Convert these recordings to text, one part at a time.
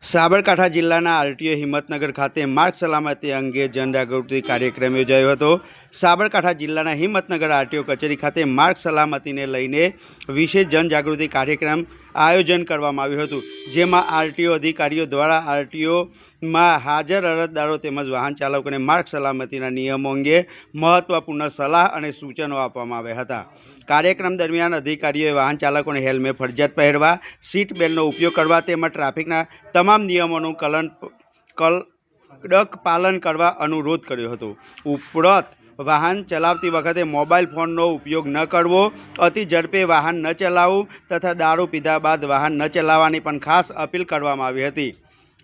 સાબરકાંઠા જિલ્લાના આરટીઓ હિંમતનગર ખાતે માર્ગ સલામતી અંગે જનજાગૃતિ કાર્યક્રમ યોજાયો હતો। સાબરકાંઠા જિલ્લાના હિંમતનગર આરટીઓ કચેરી ખાતે માર્ગ સલામતીને લઈને વિશેષ જનજાગૃતિ કાર્યક્રમ આયોજન કરવામાં આવ્યું હતું, જેમાં આરટીઓ અધિકારીઓ દ્વારા આરટીઓમાં હાજર અરજદારો તેમજ વાહન ચાલકોને માર્ગ સલામતીના નિયમો અંગે મહત્વપૂર્ણ સલાહ અને સૂચનો આપવામાં આવ્યા હતા। કાર્યક્રમ દરમિયાન અધિકારીઓએ વાહન ચાલકોને હેલ્મેટ ફરજિયાત પહેરવા, સીટ બેલ્ટનો ઉપયોગ કરવા તેમજ ટ્રાફિકના તમામ નિયમોનું કડક પાલન કરવા અનુરોધ કર્યો હતો। ઉપરાંત વાહન ચલાવતી વખતે મોબાઈલ ફોનનો ઉપયોગ ન કરવો, અતિ ઝડપે વાહન ન ચલાવવું તથા દારૂ પીધા બાદ વાહન ન ચલાવવાની પણ ખાસ અપીલ કરવામાં આવી હતી।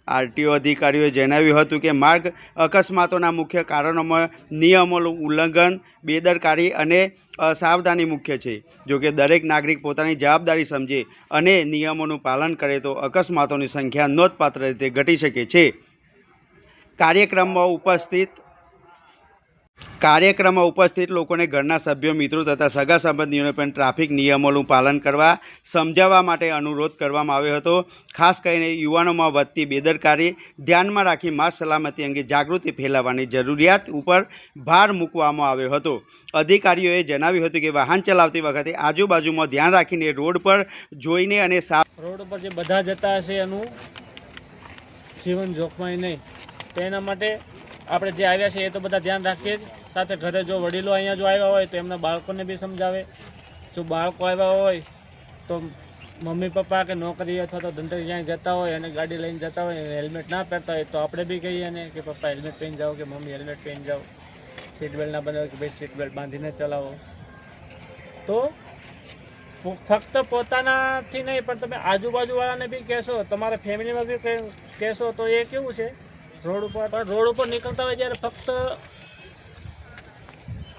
આરટીઓ અધિકારીઓએ જણાવ્યું હતું કે માર્ગ અકસ્માતોના મુખ્ય કારણોમાં નિયમોનું ઉલ્લંઘન, બેદરકારી અને અસાવધાની મુખ્ય છે। જોકે દરેક નાગરિક પોતાની જવાબદારી સમજે અને નિયમોનું પાલન કરે તો અકસ્માતોની સંખ્યા નોંધપાત્ર રીતે ઘટી શકે છે। કાર્યક્રમમાં ઉપસ્થિત લોકોને ઘરના સભ્યો, મિત્રો તથા સગા સંબંધીઓને પણ ટ્રાફિક નિયમોનું પાલન કરવા સમજાવવા માટે અનુરોધ કરવામાં આવ્યો હતો। ખાસ કરીને યુવાનોમાં વધતી બેદરકારી ધ્યાનમાં રાખી માર્ગ સલામતી અંગે જાગૃતિ ફેલાવવાની જરૂરિયાત ઉપર ભાર મૂકવામાં આવ્યો હતો। અધિકારીઓએ જણાવ્યું હતું કે વાહન ચલાવતી વખતે આજુબાજુમાં ધ્યાન રાખીને રોડ પર જોઈને અને રોડ ઉપર જે બધા જતા હશે એનું જીવન જોખમાય નહીં, તેના માટે આપણે જે આવ્યા છે એ તો બધા ધ્યાન રાખીએ જ। સાથે ઘરે જો વડીલો અહીંયા જો આવ્યા હોય તો એમના બાળકોને બી સમજાવે। જો બાળકો આવ્યા હોય તો મમ્મી પપ્પા કે નોકરી અથવા તો ધંધે ક્યાંય જતા હોય અને ગાડી લઈને જતા હોય અને હેલ્મેટ ના પહેરતા હોય તો આપણે બી કહીએ ને કે પપ્પા હેલ્મેટ પહેરીને જાઓ કે મમ્મી હેલ્મેટ પહેરીને જાઓ, સીટ બેલ્ટ ના બંધાવો કે ભાઈ સીટ બેલ્ટ બાંધીને ચલાવો। તો ફક્ત પોતાનાથી નહીં પણ તમે આજુબાજુવાળાને બી કહેશો, તમારા ફેમિલીમાં બી કહેશો તો એ કેવું છે રોડ ઉપર નીકળતા હોય જ્યારે ફક્ત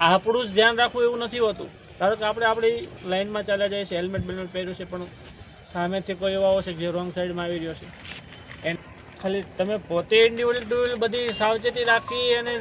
આપણું જ ધ્યાન રાખવું એવું નથી હોતું। ધારો કે આપણે આપણી લાઇનમાં ચાલ્યા જઈએ છીએ, હેલ્મેટ બેલ્મેટ પહેર્યું છે, પણ સામેથી કોઈ એવા આવશે જે રોંગ સાઈડમાં આવી રહ્યો છે, ખાલી તમે પોતે ઇન્ડિવિડ્યુઅલ બધી સાવચેતી રાખી અને